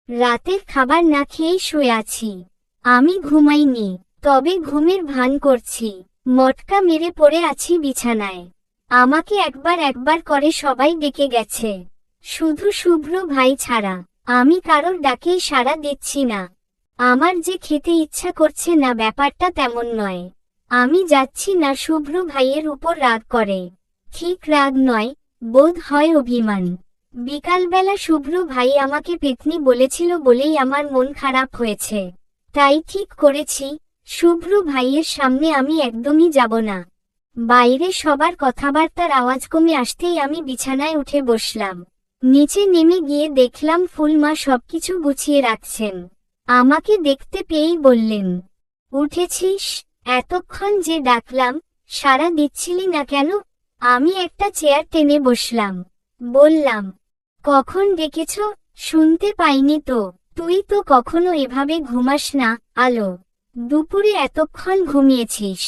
রাতের খাবার না খেয়েই শুয়ে আছি। আমি ঘুমাইনি, তবে ঘুমের ভান করছি। মটকা মেরে পড়ে আছি বিছানায়। আমাকে একবার একবার করে সবাই ডেকে গেছে, শুধু শুভ্র ভাই ছাড়া। আমি কারোর ডাকেই সাড়া দিচ্ছি না। আমার যে খেতে ইচ্ছা করছে না ব্যাপারটা তেমন নয়। আমি যাচ্ছি না শুভ্র ভাইয়ের উপর রাগ করে। ঠিক রাগ নয়, বোধ হয় অভিমান। বিকালবেলা শুভ্র ভাই আমাকে পেতনি বলেছিল বলেই আমার মন খারাপ হয়েছে। তাই ঠিক করেছি, শুভ্র ভাইয়ের সামনে আমি একদমই যাব না। বাইরে সবার কথাবার্তার আওয়াজ কমে আসতেই আমি বিছানায় উঠে বসলাম। নিচে নেমে গিয়ে দেখলাম ফুলমা সবকিছু গুছিয়ে রাখছেন। আমাকে দেখতে পেয়েই বললেন, উঠেছিস? এতক্ষণ যে ডাকলাম, সাড়া দিচ্ছিলি না কেন? আমি একটা চেয়ার টেনে বসলাম। বললাম, কখন ডেকেছ? শুনতে পাইনি তো। তুই তো কখনো এভাবে ঘুমাস না, আলো। দুপুরে এতক্ষণ ঘুমিয়েছিস,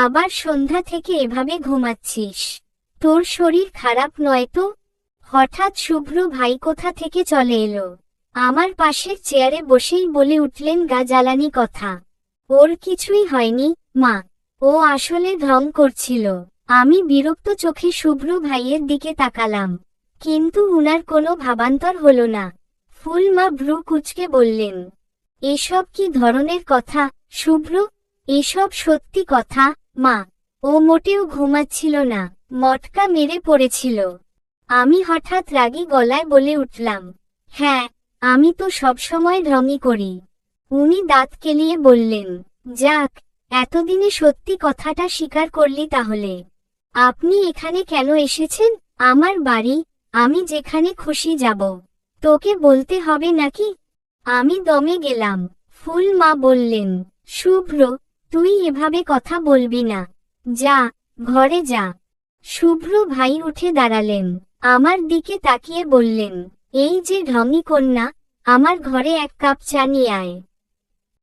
আবার সন্ধ্যা থেকে এভাবে ঘুমাচ্ছিস। তোর শরীর খারাপ নয় তো? হঠাৎ শুভ্র ভাই কোথা থেকে চলে এলো। আমার পাশের চেয়ারে বসেই বলে উঠলেন গা জ্বালানি কথা। ওর কিছুই হয়নি, মা। ও আসলে ঢং করছিল। আমি বিরক্ত চোখে শুভ্র ভাইয়ের দিকে তাকালাম, কিন্তু উনার কোনো ভাবান্তর হলো না। ফুলমা ভ্রু কুঁচকে বললেন, এসব কি ধরনের কথা, শুভ্র? এসব সত্যি কথা, মা। ও মোটেও ঘুমাচ্ছিল না, মটকা মেরে পড়েছিল। আমি হঠাৎ রাগী গলায় বলে উঠলাম, হ্যাঁ, আমি তো সবসময় ঢংই করি। উনি দাঁত কেলিয়ে বললেন, যাক, এতদিনে সত্যি কথাটা স্বীকার করলি তাহলে। আপনি এখানে কেন এসেছেন? আমার বাড়ি, আমি যেখানে খুশি যাব। তোকে বলতে হবে নাকি? আমি দমে গেলাম। ফুলমা বললেন, শুভ্র, তুই এভাবে কথা বলবি না। যা, ঘরে যা। শুভ্র ভাই উঠে দাঁড়ালেন, আমার দিকে তাকিয়ে বললেন, এই যে ঢঙি কন্যা, আমার ঘরে এক কাপ চা নিয়ে আয়।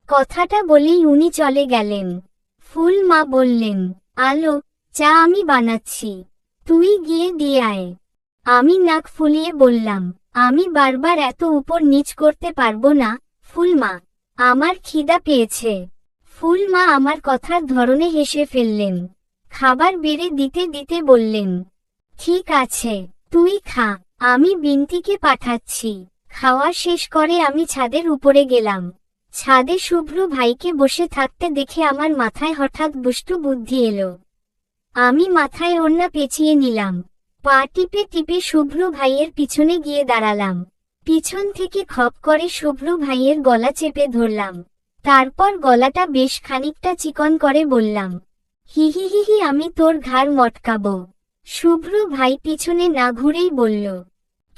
কথাটা বলেই উনি চলে গেলেন। ফুলমা বললেন, আলো, চা আমি বানাচ্ছি, তুই গিয়ে দিয়ে আয়। আমি নাক ফুলিয়ে বললাম, আমি বারবার এত উপর নিচ করতে পারবো না, ফুলমা। আমার খিদা পেয়েছে। ফুলমা আমার কথার ধরনে হেসে ফেললেন। খাবার বেড়ে দিতে দিতে বললেন, ঠিক আছে, তুই খা, আমি বিন্তিকে পাঠাচ্ছি। খাওয়া শেষ করে আমি ছাদের উপরে গেলাম। ছাদে শুভ্র ভাইকে বসে থাকতে দেখে আমার মাথায় হঠাৎ দুষ্টু বুদ্ধি এলো। আমি মাথায় ওড়না পেঁচিয়ে নিলাম, পা টিপে টিপে শুভ্র ভাইয়ের পিছনে গিয়ে দাঁড়ালাম। পিছন থেকে খপ করে শুভ্র ভাইয়ের গলা চেপে ধরলাম। তারপর গলাটা বেশ খানিকটা চিকন করে বললাম, হিহি হিহি, আমি তোর ঘাড় মটকাবো। শুভ্র ভাই পিছনে না ঘুরেই বলল,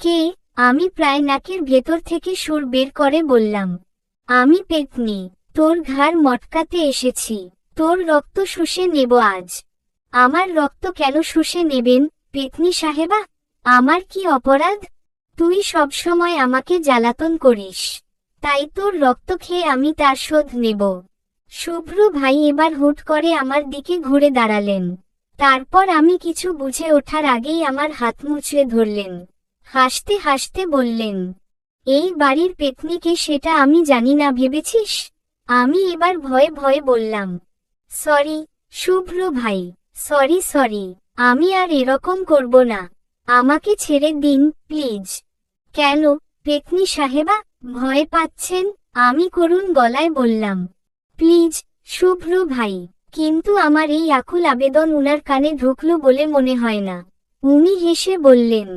কে? আমি প্রায় নাকের ভেতর থেকে সুর বের করে বললাম, আমি পেতনি, তোর ঘাড় মটকাতে এসেছি। তোর রক্ত শুষে নেব আজ। আমার রক্ত কেন শুষে নেবেন, পেতনি সাহেবা? আমার কি অপরাধ? তুই সবসময় আমাকে জ্বালাতন করিস, তাই তোর রক্ত খেয়ে আমি তার শোধ নেব। শুভ্র ভাই এবার হুট করে আমার দিকে ঘুরে দাঁড়ালেন। তারপর আমি কিছু বুঝে ওঠার আগেই আমার হাত মুছড়ে ধরলেন। হাসতে হাসতে বললেন, এই বাড়ির পেতনিকে সেটা আমি জানি না ভেবেছিস? আমি এবার ভয়ে ভয়ে বললাম, সরি, শুভ্র ভাই, সরি সরি, আমি আর এরকম করব না। আমাকে ছেড়ে দিন, প্লিজ। কেন, পেতনি সাহেবা, ভয় পাচ্ছেন? আমি করুণ গলায় বললাম, প্লিজ, শুভ্র ভাই। কিন্তু আমার এই আকুল আবেদন উনার কানে ঢুকলো বলে মনে হয় না। উনি হেসে বললেন,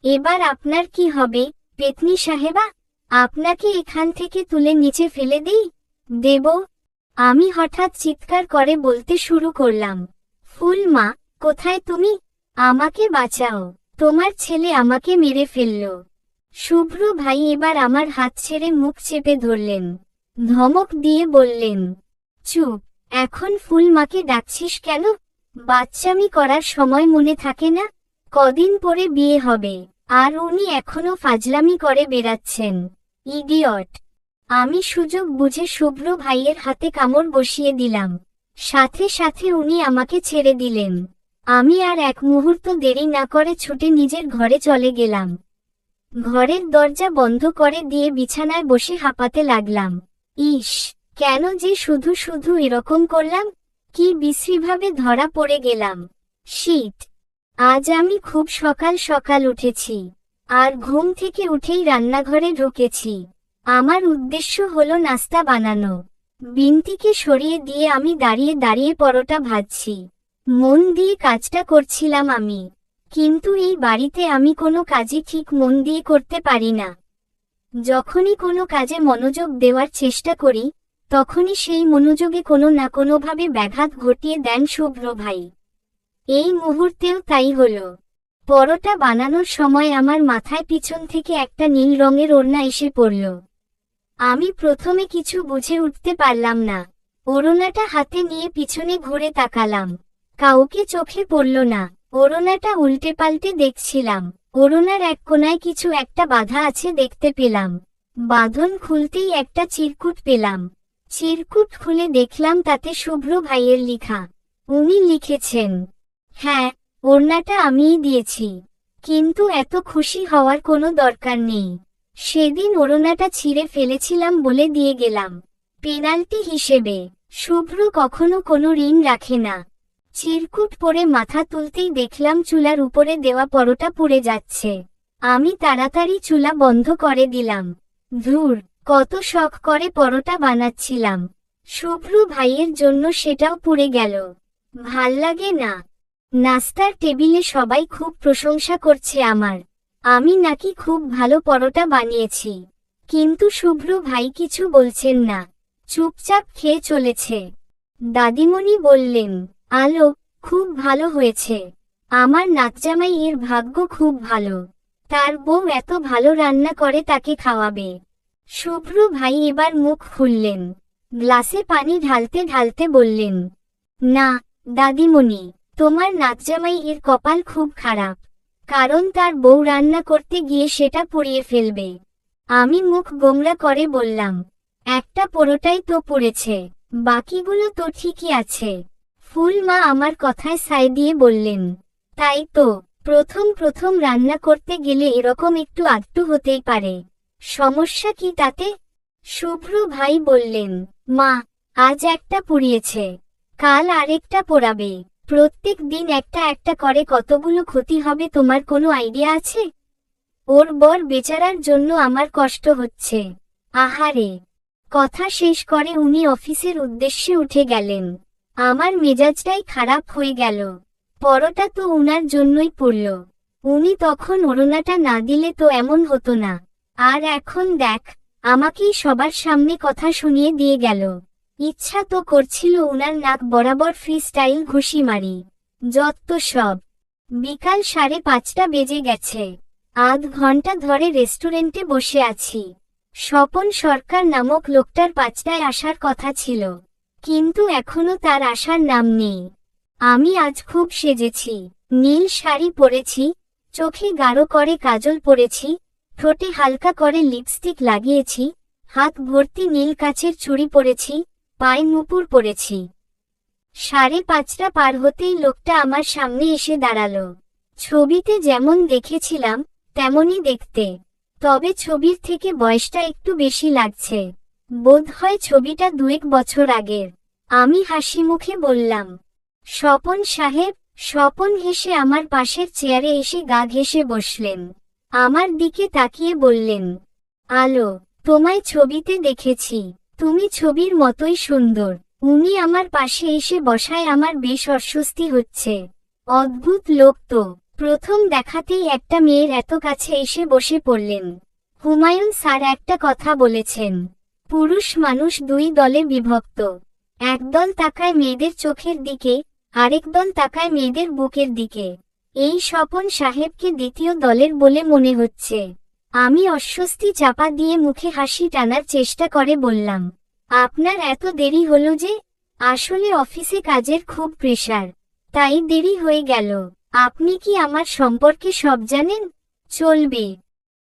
এবার আপনার কি হবে, পেতনি সাহেবা? আপনাকে এখান থেকে তুলে নিচে ফেলে দিই? দেব? আমি হঠাৎ চিৎকার করে বলতে শুরু করলাম, ফুলমা, কোথায় তুমি? আমাকে বাঁচাও, তোমার ছেলে আমাকে মেরে ফেলল। শুভ্র ভাই এবার আমার হাত ছেড়ে মুখ চেপে ধরলেন। ধমক দিয়ে বললেন, চুপ। এখন ফুলমাকে ডাকছিস কেন? বাচ্চামি করার সময় মনে থাকে না? কদিন পরে বিয়ে হবে, আর উনি এখনো ফাজলামি করে বেড়াচ্ছেন, ইডিয়ট। আমি সুযোগ বুঝে শুভ্র ভাইয়ের হাতে কামড় বসিয়ে দিলাম। সাথে সাথে উনি আমাকে ছেড়ে দিলেন। আমি আর এক মুহূর্ত দেরি না করে ছুটে নিজের ঘরে চলে গেলাম। ঘরের দরজা বন্ধ করে দিয়ে বিছানায় বসে হাঁপাতে লাগলাম। ইস, কেন যে শুধু শুধু এরকম করলাম, কি বিশ্রীভাবে ধরা পড়ে গেলাম। শীত। আজ আমি খুব সকাল সকাল উঠেছি, আর ঘুম থেকে উঠেই রান্নাঘরে ঢুকেছি। আমার উদ্দেশ্য হলো নাস্তা বানানো। বিনতিকে সরিয়ে দিয়ে আমি দাঁড়িয়ে দাঁড়িয়ে পরোটা ভাজছি। মন দিয়ে কাজটা করছিলাম আমি, কিন্তু এই বাড়িতে আমি কোনো কাজই ঠিক মন দিয়ে করতে পারি না। যখনই কোনো কাজে মনোযোগ দেওয়ার চেষ্টা করি, তখনই সেই মনোযোগে কোনো না কোনোভাবে ব্যাঘাত ঘটিয়ে দেন শুভ্র ভাই। এই মুহূর্তেও তাই হলো। পরোটা বানানোর সময় আমার মাথায় পিছন থেকে একটা নীল রঙের ওড়না এসে পড়ল। আমি প্রথমে কিছু বুঝে উঠতে পারলাম না। ওড়নাটা হাতে নিয়ে পিছনে ঘুরে তাকালাম, কাউকে চোখে পড়ল না। ওড়নাটা উল্টে পাল্টে দেখছিলাম। ওড়নার এক কোণায় কিছু একটা বাঁধা আছে দেখতে পেলাম। বাঁধন খুলতেই একটা চিরকুট পেলাম। চিরকুট খুলে দেখলাম তাতে শুভ্র ভাইয়ের লেখা। উনি লিখেছেন, হ্যাঁ, ওড়নাটা আমিই দিয়েছি, কিন্তু এত খুশি হওয়ার কোনো দরকার নেই। সেদিন ওড়নাটা ছিঁড়ে ফেলেছিলাম বলে দিয়ে গেলাম, পেনাল্টি হিসেবে। শুভ্র কখনো কোনো ঋণ রাখে না। চিরকুট পরে মাথা তুলতেই দেখলাম চুলার উপরে দেওয়া পরোটা পুড়ে যাচ্ছে। আমি তাড়াতাড়ি চুলা বন্ধ করে দিলাম। ধুর, কত শখ করে পরোটা বানাচ্ছিলাম, শুভ্র ভাইয়ের জন্য সেটাও পুড়ে গেল। ভাল লাগে না। নাস্তার টেবিলে সবাই খুব প্রশংসা করছে আমার, আমি নাকি খুব ভালো পরোটা বানিয়েছি। কিন্তু শুভ্র ভাই কিছু বলছেন না, চুপচাপ খেয়ে চলেছে। দাদিমণি বললেন, আলো, খুব ভালো হয়েছে। আমার নাতজামাই এর ভাগ্য খুব ভালো, তার বউ এত ভালো রান্না করে তাকে খাওয়াবে। শুভ্র ভাই এবার মুখ খুললেন, গ্লাসে পানি ঢালতে ঢালতে বললেন, না দাদিমণি, তোমার নাতজামাই এর কপাল খুব খারাপ, কারণ তার বউ রান্না করতে গিয়ে সেটা পুড়িয়ে ফেলবে। আমি মুখ গোমড়া করে বললাম, একটা পরোটাই তো পুড়েছে, বাকিগুলো তো ঠিকই আছে। ফুল মা আমার কথায় সায় দিয়ে বললেন, তাই তো, প্রথম প্রথম রান্না করতে গেলে এরকম একটু আধটু হতেই পারে, সমস্যা কি তাতে? শুভ্র ভাই বললেন, মা, আজ একটা পুড়িয়েছে, কাল আরেকটা পোড়াবে, প্রত্যেক দিন একটা একটা করে কতগুলো ক্ষতি হবে তোমার কোনো আইডিয়া আছে? ওর বর বেচারার জন্য আমার কষ্ট হচ্ছে। আহারে। কথা শেষ করে উনি অফিসের উদ্দেশ্যে উঠে গেলেন। আমার মেজাজটাই খারাপ হয়ে গেল। পরোটা তো উনার জন্যই পড়ল। উনি তখন ওড়নাটা না দিলে তো এমন হতো না। আর এখন দেখ, আমাকেই সবার সামনে কথা শুনিয়ে দিয়ে গেল। ইচ্ছা তো করছিল উনার নাক বরাবর ফ্রি স্টাইল ঘুষি মারি। যত সব। বিকাল 5:30 বেজে গেছে। আধ ঘন্টা ধরে রেস্টুরেন্টে বসে আছি। স্বপন সরকার নামক লোকটার 5টায় আসার কথা ছিল, কিন্তু এখনো তার আসার নাম নেই। আমি আজ খুব সেজেছি। নীল শাড়ি পরেছি, চোখে গাঢ় করে কাজল পরেছি, ঠোঁটে হালকা করে লিপস্টিক লাগিয়েছি, হাত ভর্তি নীল কাচের চুড়ি পরেছি, পায়ে নুপুর পরেছি। 5:30 পার হতেই লোকটা আমার সামনে এসে দাঁড়ালো। ছবিতে যেমন দেখেছিলাম তেমনই দেখতে, তবে ছবির থেকে বয়সটা একটু বেশি লাগছে। বোধহয় ছবিটা 2-1 বছর আগের। আমি হাসি মুখে বললাম, স্বপন সাহেব। স্বপন হেসে আমার পাশের চেয়ারে এসে গা ঘেঁষে বসলেন। আমার দিকে তাকিয়ে বললেন, আলো, তোমায় ছবিতে দেখেছি, তুমি ছবির মতোই সুন্দর। উনি আমার পাশে এসে বসায় আমার বেশ অস্বস্তি হচ্ছে। অদ্ভুত লোক তো, প্রথম দেখাতেই একটা মেয়ের এত কাছে এসে বসে পড়লেন। হুমায়ুন স্যার একটা কথা বলেছেন, পুরুষ মানুষ 2 দলে বিভক্ত। একদল তাকায় মেয়েদের চোখের দিকে, আরেক দল তাকায় মেয়েদের বুকের দিকে। এই স্বপন সাহেবকে দ্বিতীয় দলের বলে মনে হচ্ছে। আমি অস্বস্তি চাপা দিয়ে মুখে হাসি টানার চেষ্টা করে বললাম, আপনার এত দেরি হলো যে? আসলে অফিসে কাজের খুব প্রেসার, তাই দেরি হয়ে গেল। আপনি কি আমার সম্পর্কে সব জানেন? চলবে।